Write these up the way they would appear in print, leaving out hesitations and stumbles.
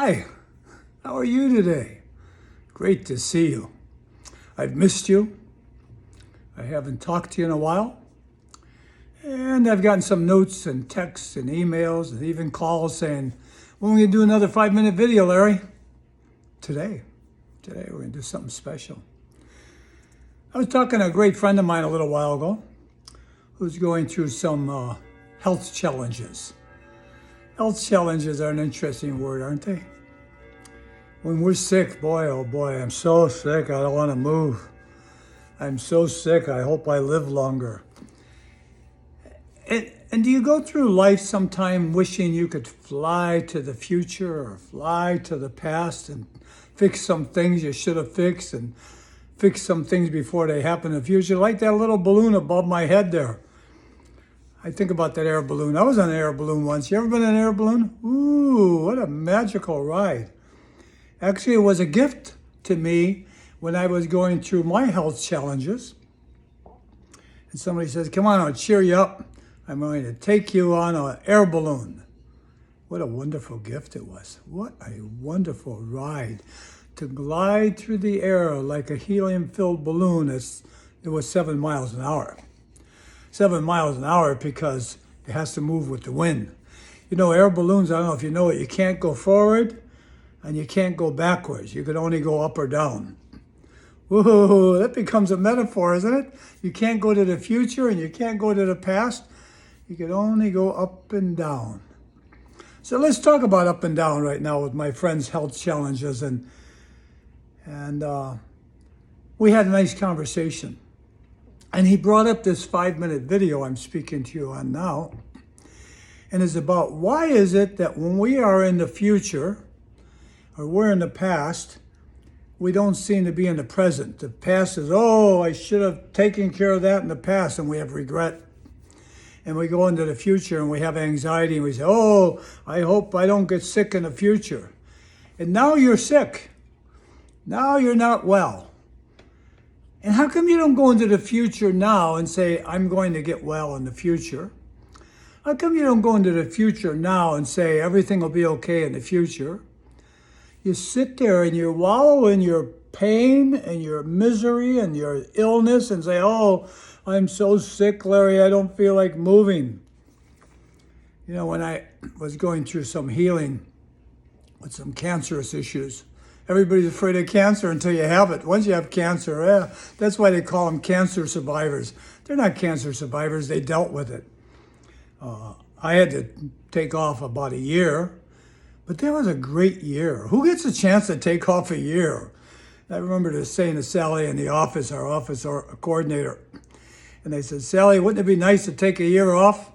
Hi, how are you today? Great to see you. I've missed you. I haven't talked to you in a while. And I've gotten some notes and texts and emails and even calls saying, when are we going to do another 5-minute video, Larry? Today we're going to do something special. I was talking to a great friend of mine a little while ago who's going through some health challenges. Health challenges are an interesting word, aren't they? When we're sick, boy, oh boy, I'm so sick, I don't want to move. I'm so sick, I hope I live longer. And do you go through life sometime wishing you could fly to the future or fly to the past and fix some things you should have fixed and fix some things before they happen in the future? Like that little balloon above my head there. I think about that air balloon. I was on an air balloon once. You ever been on an air balloon? Ooh, what a magical ride. Actually, it was a gift to me when I was going through my health challenges. And somebody says, come on, I'll cheer you up. I'm going to take you on an air balloon. What a wonderful gift it was. What a wonderful ride. To glide through the air like a helium-filled balloon. It was 7 miles an hour. 7 miles an hour because it has to move with the wind. You know, air balloons, I don't know if you know it, you can't go forward and you can't go backwards. You can only go up or down. Whoa, that becomes a metaphor, isn't it? You can't go to the future and you can't go to the past. You can only go up and down. So let's talk about up and down right now with my friend's health challenges. And we had a nice conversation. And he brought up this 5-minute video I'm speaking to you on now. And it's about why is it that when we are in the future or we're in the past, we don't seem to be in the present. The past is, oh, I should have taken care of that in the past, and we have regret. And we go into the future and we have anxiety and we say, oh, I hope I don't get sick in the future. And now you're sick. Now you're not well. And how come you don't go into the future now and say, I'm going to get well in the future? How come you don't go into the future now and say, everything will be okay in the future? You sit there and you wallow in your pain and your misery and your illness and say, oh, I'm so sick, Larry, I don't feel like moving. You know, when I was going through some healing with some cancerous issues, everybody's afraid of cancer until you have it. Once you have cancer, that's why they call them cancer survivors. They're not cancer survivors, they dealt with it. I had to take off about a year, but that was a great year. Who gets a chance to take off a year? I remember saying to Sally in the office, our office coordinator, and they said, Sally, wouldn't it be nice to take a year off?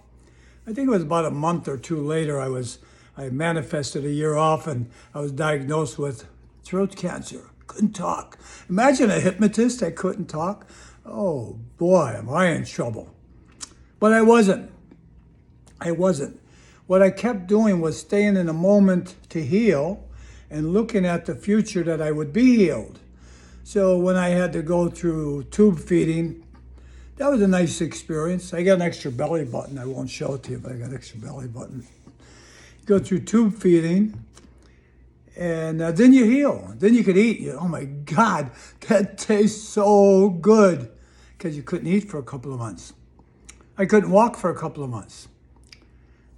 I think it was about a month or two later, I manifested a year off and I was diagnosed with throat cancer. Couldn't talk. Imagine a hypnotist that couldn't talk. Oh boy, am I in trouble. But I wasn't. What I kept doing was staying in the moment to heal and looking at the future that I would be healed. So when I had to go through tube feeding, that was a nice experience. I got an extra belly button. I won't show it to you, but I got an extra belly button. You go through tube feeding, and then you heal. Then you could eat. Oh my God, that tastes so good. Because you couldn't eat for a couple of months. I couldn't walk for a couple of months.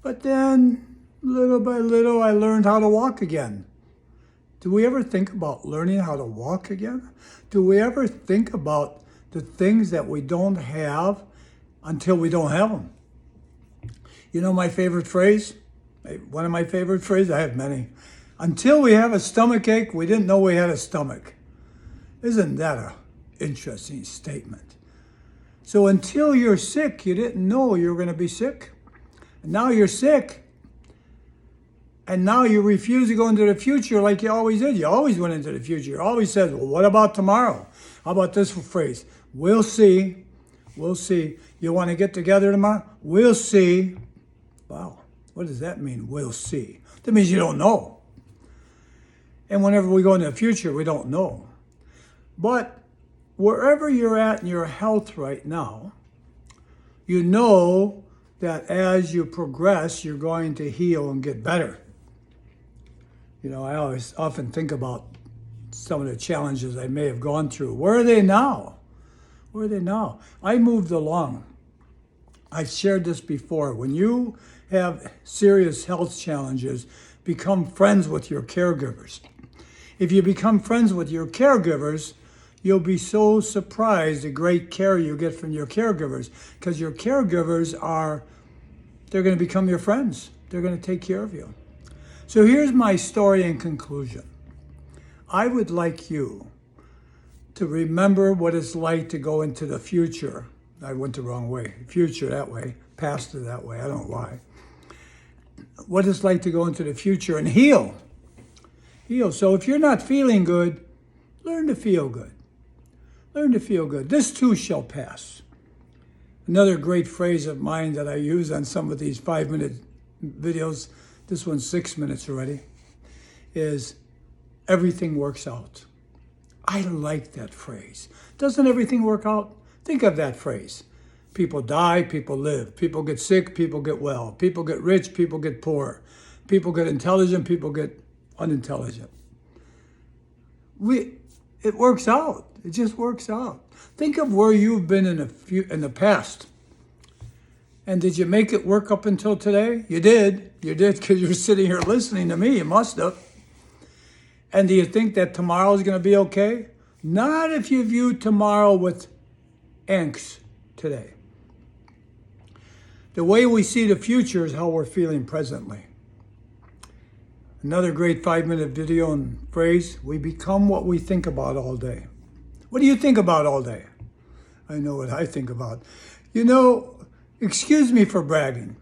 But then, little by little, I learned how to walk again. Do we ever think about learning how to walk again? Do we ever think about the things that we don't have until we don't have them? You know my favorite phrase? One of my favorite phrases, I have many. Until we have a stomach ache, we didn't know we had a stomach. Isn't that an interesting statement? So until you're sick, you didn't know you were going to be sick. And now you're sick. And now you refuse to go into the future like you always did. You always went into the future. You always said, well, what about tomorrow? How about this phrase? We'll see. We'll see. You want to get together tomorrow? We'll see. Wow. What does that mean, we'll see? That means you don't know. And whenever we go into the future, we don't know. But wherever you're at in your health right now, you know that as you progress, you're going to heal and get better. You know, I always often think about some of the challenges I may have gone through. Where are they now? Where are they now? I moved along. I've shared this before. When you have serious health challenges, become friends with your caregivers. If you become friends with your caregivers, you'll be so surprised the great care you get from your caregivers, because your caregivers they're going to become your friends. They're going to take care of you. So here's my story in conclusion. I would like you to remember what it's like to go into the future. I went the wrong way. Future that way, past it that way. I don't know why. What it's like to go into the future and heal. Heal. So if you're not feeling good, learn to feel good. Learn to feel good. This too shall pass. Another great phrase of mine that I use on some of these 5-minute videos, this one's 6 minutes already, is everything works out. I like that phrase. Doesn't everything work out? Think of that phrase. People die, people live. People get sick, people get well. People get rich, people get poor. People get intelligent, people get unintelligent. It works out. It just works out. Think of where you've been in the past. And did you make it work up until today? You did. You did, because you're sitting here listening to me. You must have. And do you think that tomorrow is going to be okay? Not if you view tomorrow with angst today. The way we see the future is how we're feeling presently. Another great 5-minute video and phrase, we become what we think about all day. What do you think about all day? I know what I think about. You know, excuse me for bragging,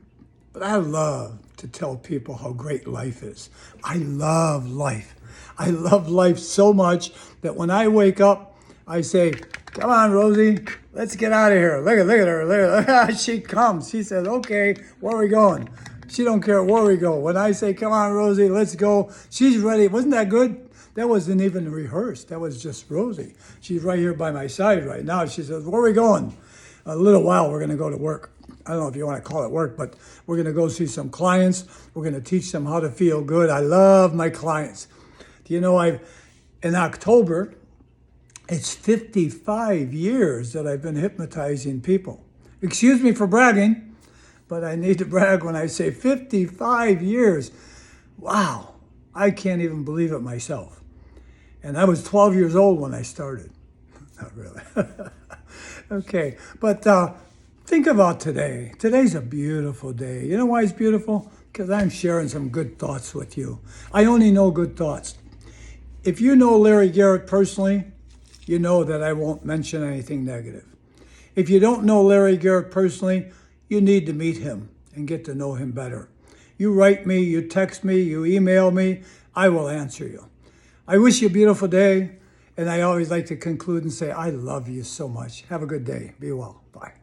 but I love to tell people how great life is. I love life. I love life so much that when I wake up, I say, come on, Rosie, let's get out of here. Look at her. Look at her. She comes. She says, okay, where are we going? She don't care where we go. When I say, come on, Rosie, let's go, she's ready. Wasn't that good? That wasn't even rehearsed. That was just Rosie. She's right here by my side right now. She says, where are we going? A little while, we're going to go to work. I don't know if you want to call it work, but we're going to go see some clients. We're going to teach them how to feel good. I love my clients. Do you know, in October, it's 55 years that I've been hypnotizing people. Excuse me for bragging, but I need to brag when I say 55 years. Wow, I can't even believe it myself. And I was 12 years old when I started. Not really. Okay, but think about today. Today's a beautiful day. You know why it's beautiful? Because I'm sharing some good thoughts with you. I only know good thoughts. If you know Larry Garrett personally, you know that I won't mention anything negative. If you don't know Larry Garrett personally, you need to meet him and get to know him better. You write me, you text me, you email me, I will answer you. I wish you a beautiful day, and I always like to conclude and say, I love you so much. Have a good day. Be well. Bye.